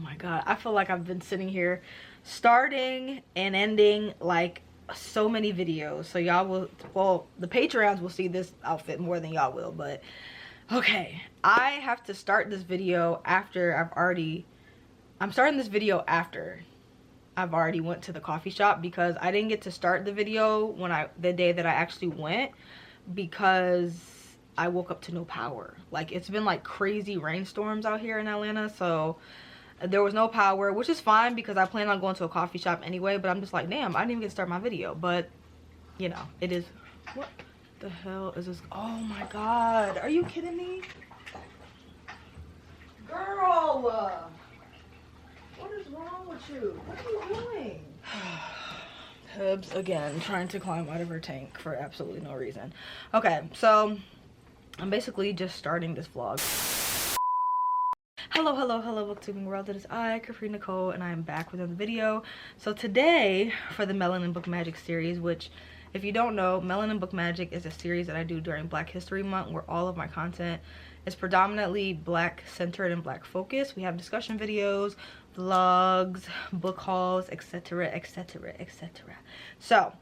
my god, I feel like I've been sitting here starting and ending like so many videos. So y'all will, well, the Patreons will see this outfit more than y'all will, but okay, I have to start this video after I'm starting this video after I've already went to the coffee shop, because I didn't get to start the video when the day that I actually went, because I woke up to no power. Like, it's been like crazy rainstorms out here in Atlanta, so there was no power, which is fine because I plan on going to a coffee shop anyway. But I'm just like, damn, I didn't even get to start my video. But you know, it is. What the hell is this? Oh my god, are you kidding me, girl? What is wrong with you? What are you doing? Hubs again trying to climb out of her tank for absolutely no reason. Okay, so I'm basically just starting this vlog. Hello booktubing world, it is I, Capri Nicole, and I am back with another video. So today, for the Melanin Book Magic series, which, if you don't know, Melanin Book Magic is a series that I do during Black History Month, where all of my content is predominantly Black centered and Black focused. We have discussion videos, vlogs, book hauls, etc, etc, etc. So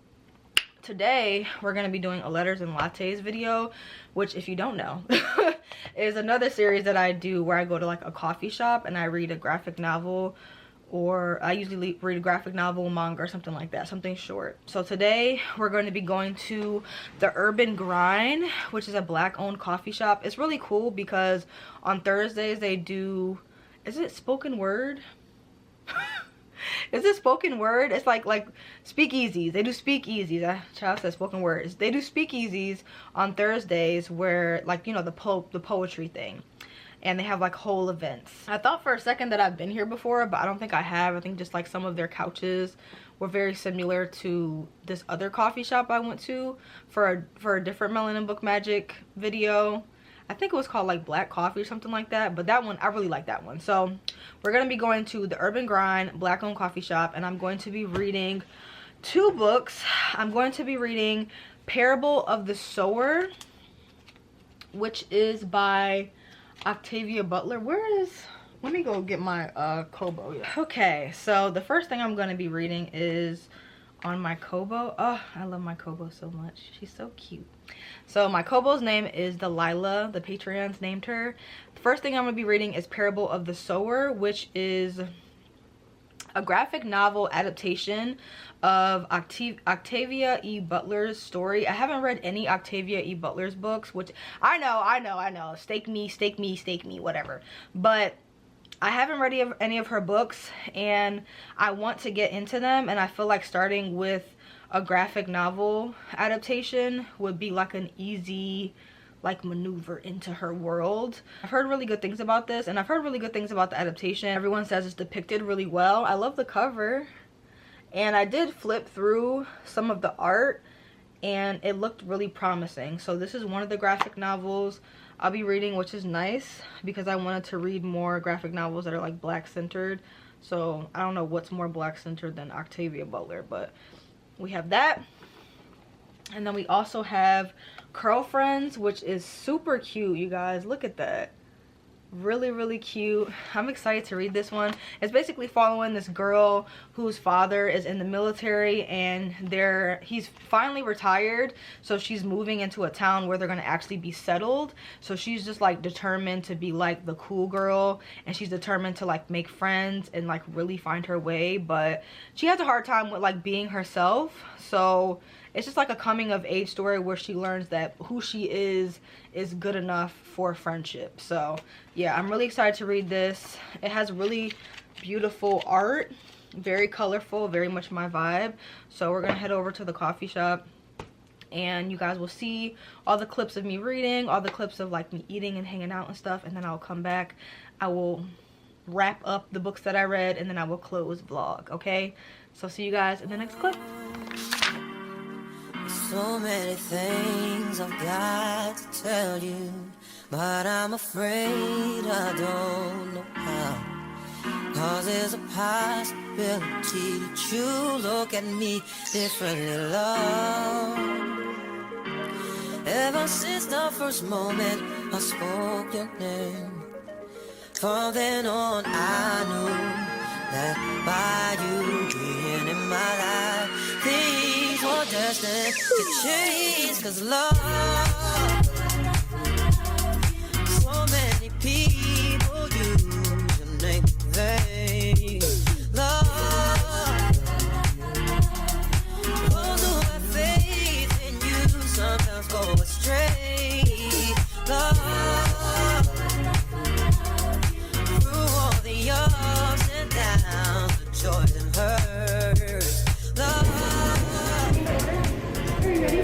today we're going to be doing a letters and lattes video, which, if you don't know, is another series that I do where I go to like a coffee shop and I read a graphic novel, or I usually read a graphic novel, manga, or something like that, something short. So today we're going to be going to the Urban Grind, which is a Black owned coffee shop. It's really cool because on Thursdays they do, is it spoken word? Is it spoken word? It's like speakeasies. They do speakeasies. Child said spoken words. They do speakeasies on Thursdays, where, like, you know, the poetry thing, and they have like whole events. I thought for a second that I've been here before, but I don't think I have. I think just like some of their couches were very similar to this other coffee shop I went to for a different Melanin Book Magic video. I think it was called like Black Coffee or something like that, but that one, I really like that one. So we're gonna be going to the Urban Grind Black owned coffee shop, and I'm going to be reading 2 books. I'm going to be reading Parable of the Sower, which is by Octavia Butler. Let me go get my Kobo. Yeah. Okay, so the first thing I'm going to be reading is on my Kobo. Oh, I love my Kobo so much. She's so cute. So my Kobo's name is Delilah. The Patreons named her. The first thing I'm going to be reading is Parable of the Sower, which is a graphic novel adaptation of Octavia E. Butler's story. I haven't read any Octavia E. Butler's books, which I know. Stake me, whatever. But I haven't read any of her books, and I want to get into them, and I feel like starting with a graphic novel adaptation would be like an easy like maneuver into her world. I've heard really good things about this, and I've heard really good things about the adaptation. Everyone says it's depicted really well. I love the cover, and I did flip through some of the art and it looked really promising. So this is one of the graphic novels I'll be reading, which is nice because I wanted to read more graphic novels that are like Black centered. So I don't know what's more Black centered than Octavia Butler, but we have that. And then we also have Curlfriends, which is super cute, you guys. Look at that. Really cute. I'm excited to read this one. It's basically following this girl whose father is in the military, and he's finally retired, so she's moving into a town where they're going to actually be settled. So she's just like determined to be like the cool girl, and she's determined to like make friends and like really find her way, but she has a hard time with like being herself. So it's just like a coming of age story where she learns that who she is good enough for friendship. So yeah, I'm really excited to read this. It has really beautiful art, very colorful, very much my vibe. So we're gonna head over to the coffee shop, and you guys will see all the clips of me reading, all the clips of like me eating and hanging out and stuff, and then I'll come back. I will wrap up the books that I read, and then I will close vlog. Okay, so see you guys in the next clip. So many things I've got to tell you, but I'm afraid I don't know how. 'Cause there's a possibility that you look at me differently, love. Ever since the first moment I spoke your name, from then on I knew that by you being in my life, things were destined to change. 'Cause love, so many people use your name in vain. Love, those who have faith in you sometimes go astray. Love, through all the ups and downs, the joys and hurts. Love. Are you ready?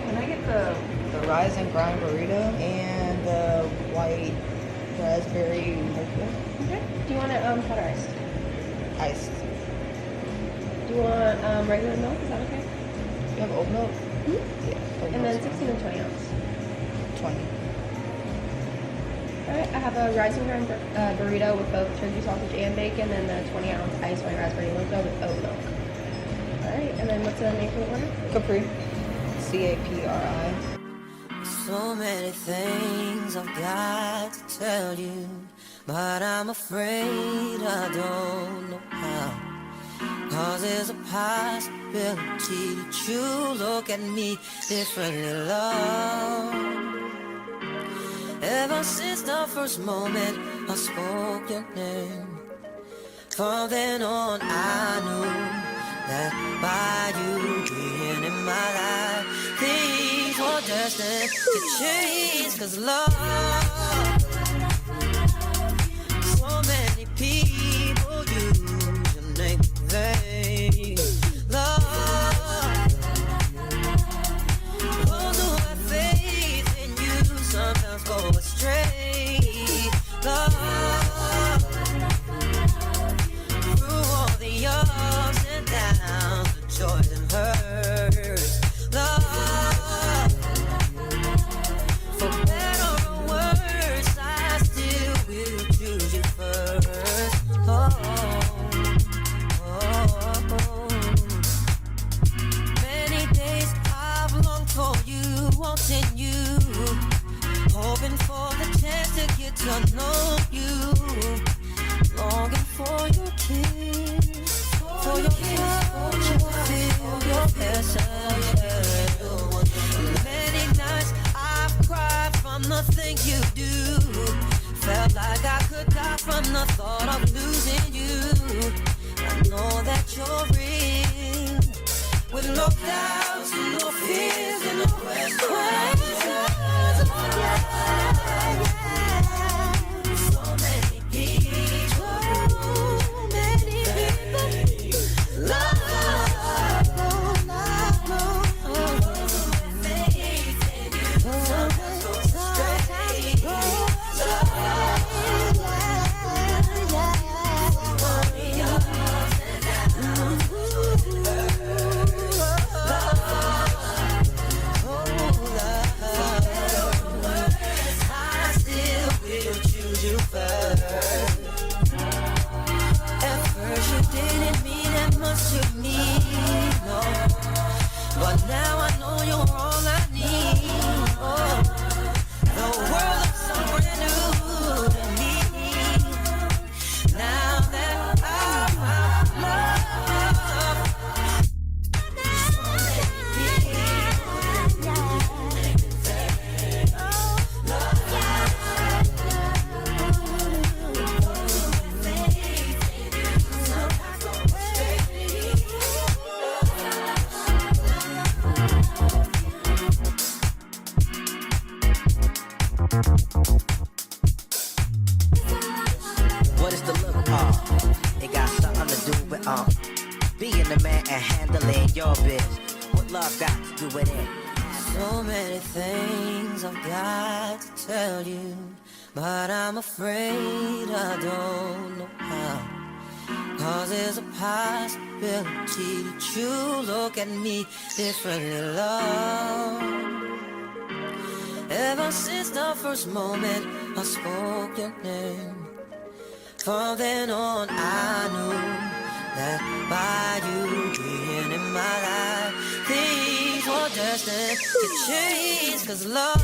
Can I get the rise and grind burrito and the white raspberry mocha? Okay. Do you want it hot or iced? Iced. Do you want regular milk? Is that okay? You have oat milk? Hmm? Yeah. Oat And then milk's 16 and 20 ounce. 20. Alright, I have a rise and grind burrito with both turkey sausage and bacon, and the 20 ounce iced white raspberry mocha with oat milk. Alright, and then what's the name for the order? Capri. CAPRI. So many things I've got to tell you, but I'm afraid I don't know how. 'Cause there's a possibility that you look at me differently, love. Ever since the first moment I spoke your name, from then on I knew that by you being in my life, things were destined to change. 'Cause love, so many people use your name in vain. Love, those who have faith in you sometimes go astray. Love, through all the ups and downs, the joys and hurts. Love, for better or worse, I still will choose you first. Oh, oh, oh. Many days I've longed for you, wanting you, hoping for the chance to get to know you, longing for your kiss, for your touch, feel your presence. Many nights I've cried from the things you do, felt like I could die from the thought of losing you. I know that you're real, with no doubts and no fears and no questions. So many people, love, faith in you, sometimes go astray. At first you didn't mean that much to me, no. But now I know you're all I need. Oh, the world looks so brand new to me. Now that I found love, so many What is the look? It got something to do with being the man and handling your biz. What love got to do with it? So many things I've got to tell you, but I'm afraid I don't know how. 'Cause there's a possibility that you look at me differently, love. Ever since the first moment I spoke your name, from then on I knew that by you being in my life, things were destined to change. 'Cause love,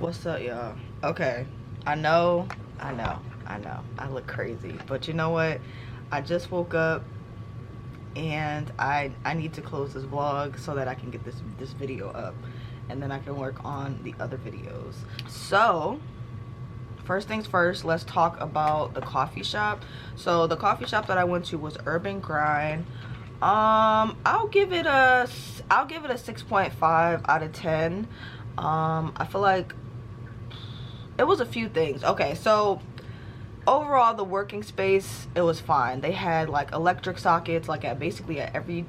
What's up, y'all? Okay, I know I look crazy, but you know what, I just woke up and I need to close this vlog so that I can get this video up, and then I can work on the other videos. So first things first, let's talk about the coffee shop. So the coffee shop that I went to was Urban Grind. I'll give it a 6.5 out of 10. I feel like it was a few things. Okay, so overall the working space, it was fine. They had like electric sockets like basically at every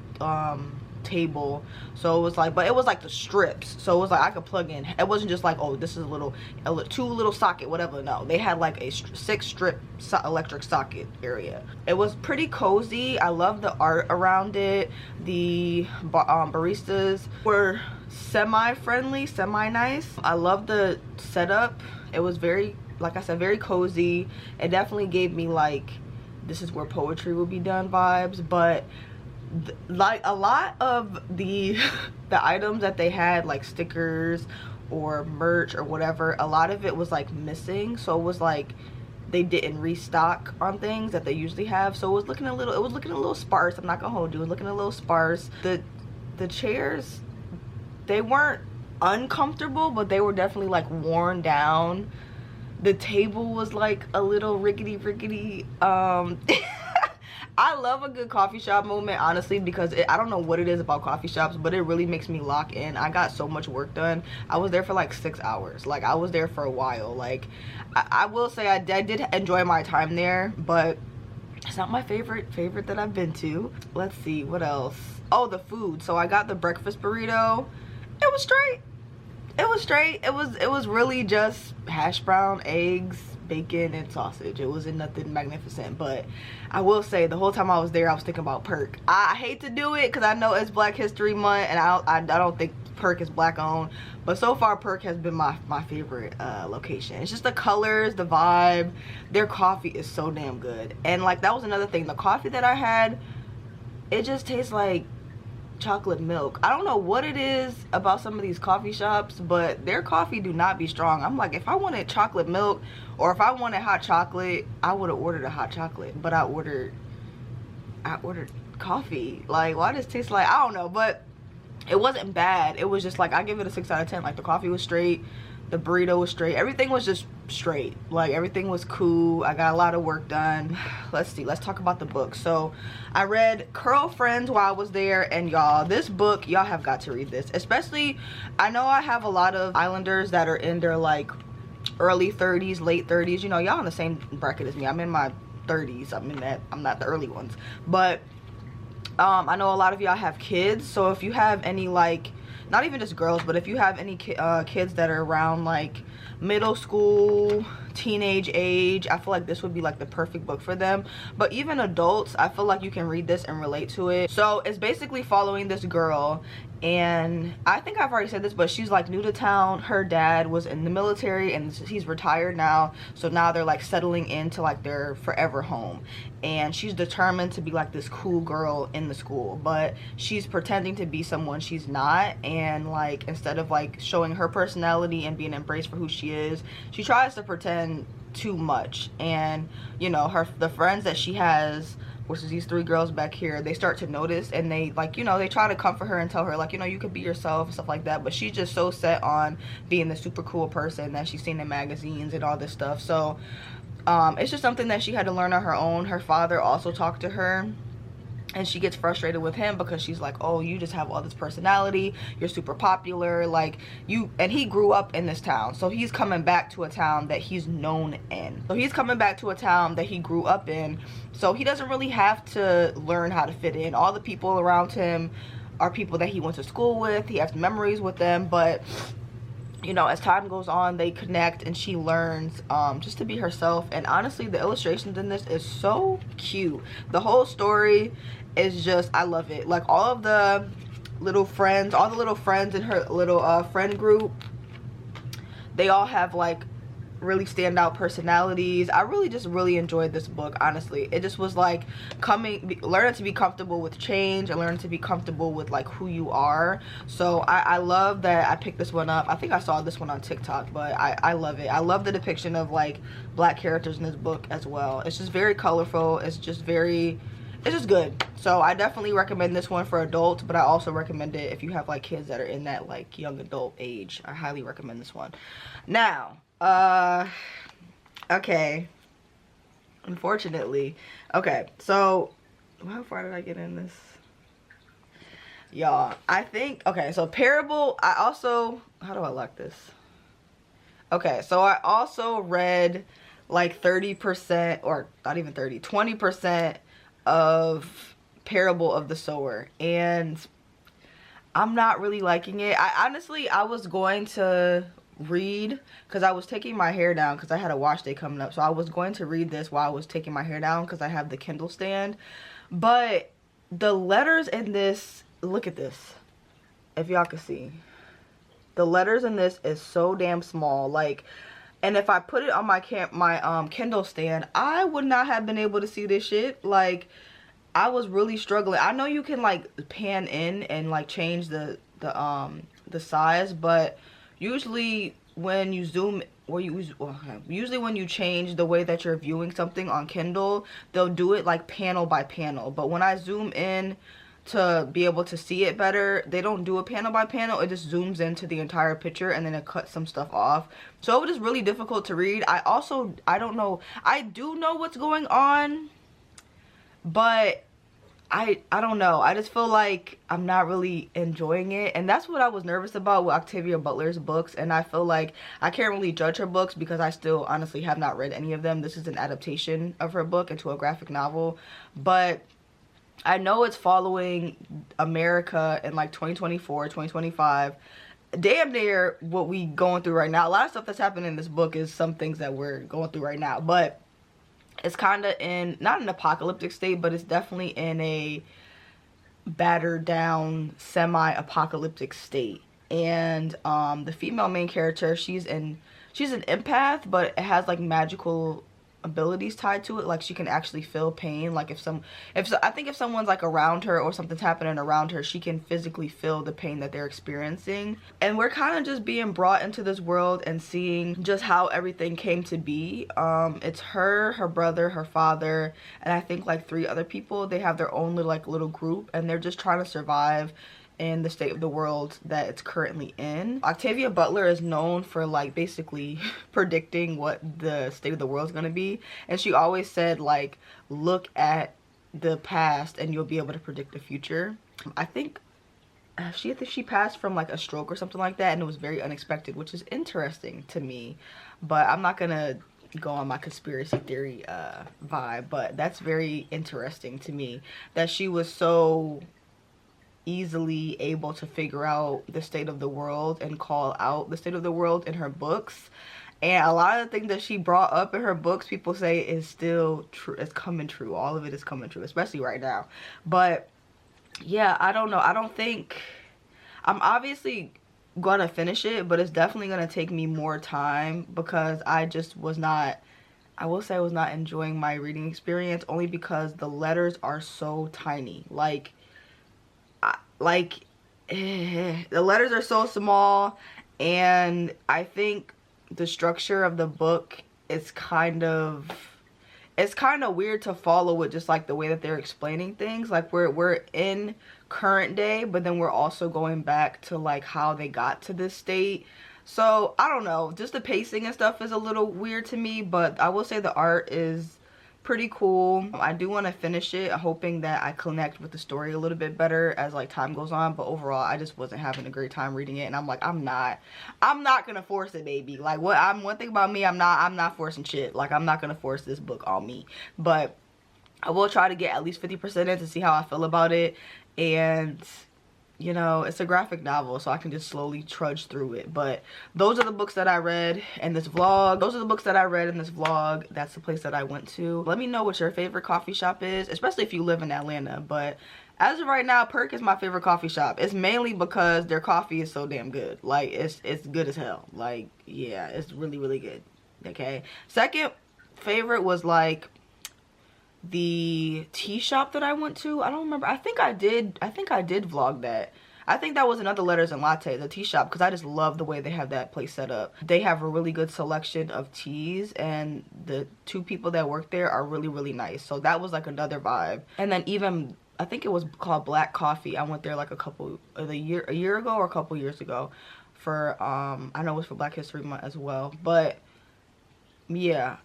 table, so it was like, but it was like the strips, so it was like I could plug in. It wasn't just like, oh, this is a two little socket, whatever. No, they had like a 6 strip electric socket area. It was pretty cozy. I love the art around it. The baristas were semi-friendly, semi-nice. I love the setup. It was very, like I said, very cozy. It definitely gave me like, this is where poetry will be done vibes. But like a lot of the items that they had, like stickers or merch or whatever, a lot of it was like missing. So it was like they didn't restock on things that they usually have. So it was looking a little sparse. I'm not gonna hold you. It was looking a little sparse. The chairs, they weren't uncomfortable, but they were definitely like worn down. The table was like a little rickety. I love a good coffee shop moment, honestly, because I don't know what it is about coffee shops, but it really makes me lock in. I got so much work done. I was there for like 6 hours. Like, I was there for a while. Like, I will say I did enjoy my time there, but it's not my favorite that I've been to. Let's see, what else? Oh, the food. So I got the breakfast burrito. It was straight. It was really just hash brown, eggs, bacon, and sausage. It wasn't nothing magnificent, but I will say the whole time I was there, I was thinking about Perk. I hate to do it because I know it's Black History Month, and I don't think Perk is black owned, but so far Perk has been my favorite location. It's just the colors, the vibe. Their coffee is so damn good, and like that was another thing. The coffee that I had, it just tastes like chocolate milk. I don't know what it is about some of these coffee shops, but their coffee do not be strong. I'm like, if I wanted chocolate milk or if I wanted hot chocolate, I would have ordered a hot chocolate, but I ordered coffee. Like, why does it taste like, I don't know, but it wasn't bad. It was just like, I give it a 6 out of 10. Like, the coffee was straight, the burrito was straight, everything was just straight. Like, everything was cool. I got a lot of work done. Let's talk about the book. So I read Curlfriends while I was there, and y'all, this book, y'all have got to read this. Especially, I know I have a lot of Islanders that are in their like early 30s, late 30s. You know, y'all in the same bracket as me. I'm in my 30s. I'm not the early ones, but I know a lot of y'all have kids. So if you have any, like, not even just girls, but if you have any kids that are around like middle school, teenage age, I feel like this would be like the perfect book for them. But even adults, I feel like you can read this and relate to it. So it's basically following this girl, and I think I've already said this, but she's like new to town. Her dad was in the military and he's retired now, so now they're like settling into like their forever home, and she's determined to be like this cool girl in the school, but she's pretending to be someone she's not. And like, instead of like showing her personality and being embraced for who she is, she tries to pretend too much. And you know, the friends that she has, which is these 3 girls back here, they start to notice, and they, like, you know, they try to comfort her and tell her, like, you know, you could be yourself and stuff like that. But she's just so set on being the super cool person that she's seen in magazines and all this stuff. So it's just something that she had to learn on her own. Her father also talked to her, and she gets frustrated with him because she's like, oh, you just have all this personality, you're super popular, like you. And he grew up in this town, so he's coming back to a town that he's known in. So he's coming back to a town that he grew up in, so he doesn't really have to learn how to fit in. All the people around him are people that he went to school with. He has memories with them, but you know, as time goes on, they connect, and she learns just to be herself. And honestly, the illustrations in this is so cute. The whole story is just, I love it. Like, all of the little friends, in her little friend group, they all have like really standout personalities. I really enjoyed this book, honestly. It just was like learning to be comfortable with change and learning to be comfortable with like who you are. So I love that I picked this one up. I think I saw this one on TikTok, but I love it. I love the depiction of like black characters in this book as well. It's just very colorful. It's just good. So I definitely recommend this one for adults, but I also recommend it if you have like kids that are in that like young adult age. I highly recommend this one. Now, okay. Unfortunately. Okay, so how far did I get in this? Y'all, I think, okay, so Parable, I also, how do I lock this? Okay, so I also read like 30%, or not even 30, 20% of Parable of the Sower, and I'm not really liking it. I was going to read, because I was taking my hair down because I had a wash day coming up, so I was going to read this while I was taking my hair down because I have the Kindle stand, but the letters in this, look at this, if y'all can see, the letters in this is so damn small, like, and if I put it on my Kindle stand, I would not have been able to see this shit. Like, I was really struggling. I know you can like pan in and like change the size, but usually when you zoom, usually when you change the way that you're viewing something on Kindle, they'll do it like panel by panel. But when I zoom in to be able to see it better, they don't do a panel by panel. It just zooms into the entire picture and then it cuts some stuff off. So it was really difficult to read. I don't know, I do know what's going on, but I don't know. I just feel like I'm not really enjoying it, and that's what I was nervous about with Octavia Butler's books. And I feel like I can't really judge her books because I still honestly have not read any of them. This is an adaptation of her book into a graphic novel, but I know it's following America in like 2024, 2025. Damn near what we going through right now. A lot of stuff that's happening in this book is some things that we're going through right now, but it's kind of in, not an apocalyptic state, but it's definitely in a battered down semi-apocalyptic state. And the female main character, she's an empath, but it has like magical abilities tied to it. Like, she can actually feel pain. Like I think if someone's like around her or something's happening around her, she can physically feel the pain that they're experiencing. And we're kind of just being brought into this world and seeing just how everything came to be. It's her brother, her father, and I think like 3 other people. They have their own little group, and they're just trying to survive in the state of the world that it's currently in. Octavia Butler is known for like basically predicting what the state of the world is going to be, and she always said like, look at the past and you'll be able to predict the future. I think she passed from like a stroke or something like that, and it was very unexpected, which is interesting to me, but I'm not gonna go on my conspiracy theory vibe, but that's very interesting to me that she was so easily able to figure out the state of the world and call out the state of the world in her books. And a lot of the things that she brought up in her books, people say is still true. It's coming true. All of it is coming true, especially right now. But yeah, I don't know. I don't think, I'm obviously gonna finish it, but it's definitely gonna take me more time because I just was not, I will say I was not enjoying my reading experience, only because the letters are so tiny. The letters are so small, and I think the structure of the book is kind of weird to follow with just like the way that they're explaining things. Like we're in current day, but then we're also going back to like how they got to this state. So I don't know, just the pacing and stuff is a little weird to me, but I will say the art is pretty cool. I do want to finish it, hoping that I connect with the story a little bit better as like time goes on, but overall I just wasn't having a great time reading it, and I'm like, I'm not gonna force it, baby. Like, one thing about me, I'm not forcing shit. Like, I'm not gonna force this book on me, but I will try to get at least 50% in to see how I feel about it. And you know, it's a graphic novel, so I can just slowly trudge through it. But those are the books that I read in this vlog. That's the place that I went to. Let me know what your favorite coffee shop is, especially if you live in Atlanta. But as of right now, Perk is my favorite coffee shop. It's mainly because their coffee is so damn good. Like, it's good as hell. Like, yeah, it's really, really good. Okay, second favorite was like the tea shop that I went to. I don't remember. I think I did vlog that. I think that was another Lattes and Lattes, the tea shop, because I just love the way they have that place set up. They have a really good selection of teas, and the 2 people that work there are really, really nice. So that was like another vibe. And then even, I think it was called Black Coffee. I went there like a year ago or a couple years ago for, I know it was for Black History Month as well. But yeah,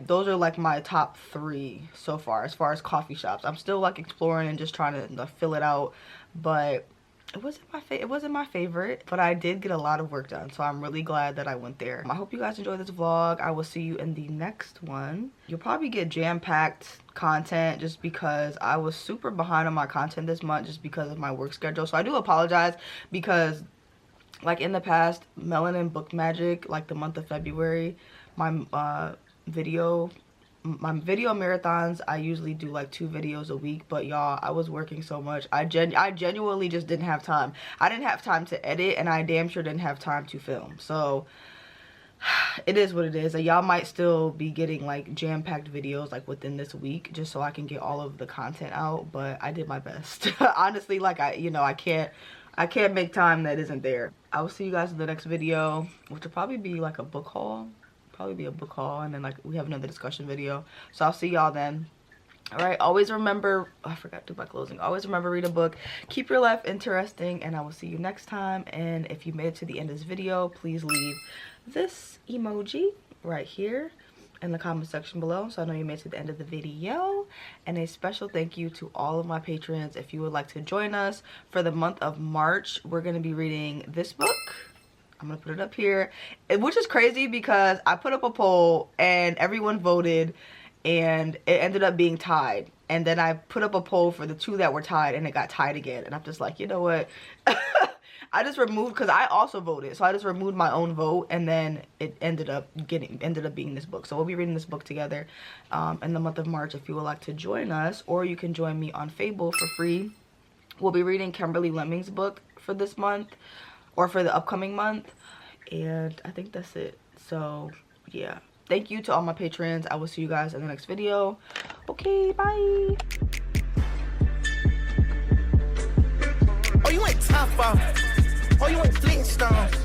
those are like my top 3 so far as coffee shops. I'm still like exploring and just trying to fill it out, but it wasn't my favorite, but I did get a lot of work done, so I'm really glad that I went there. I hope you guys enjoyed this vlog. I will see you in the next one. You'll probably get jam-packed content just because I was super behind on my content this month just because of my work schedule. So I do apologize, because like in the past, Melanin Book Magic, like the month of February, my video marathons, I usually do like 2 videos a week, but y'all, I was working so much. I genuinely just didn't have time. I didn't have time to edit, and I damn sure didn't have time to film. So it is what it is. Y'all might still be getting like jam-packed videos like within this week, just so I can get all of the content out, but I did my best. Honestly, like I can't make time that isn't there. I will see you guys in the next video, which will probably be like a book haul. And then like we have another discussion video. So I'll see y'all then. All right, always remember, I forgot to do my closing. Always remember, read a book, keep your life interesting, and I will see you next time. And if you made it to the end of this video, please leave this emoji right here in the comment section below, so I know you made it to the end of the video. And a special thank you to all of my patrons. If you would like to join us for the month of March, we're going to be reading this book. I'm gonna put it up here, which is crazy because I put up a poll and everyone voted and it ended up being tied. And then I put up a poll for the 2 that were tied and it got tied again. And I'm just like, you know what? I just removed, because I also voted, so I just removed my own vote, and then it ended up being this book. So we'll be reading this book together in the month of March if you would like to join us, or you can join me on Fable for free. We'll be reading Kimberly Lemming's book for this month, or for the upcoming month, and I think that's it. So yeah, thank you to all my patrons. I will see you guys in the next video. Okay, bye. Oh, you ain't tough, oh, you ain't Flintstones.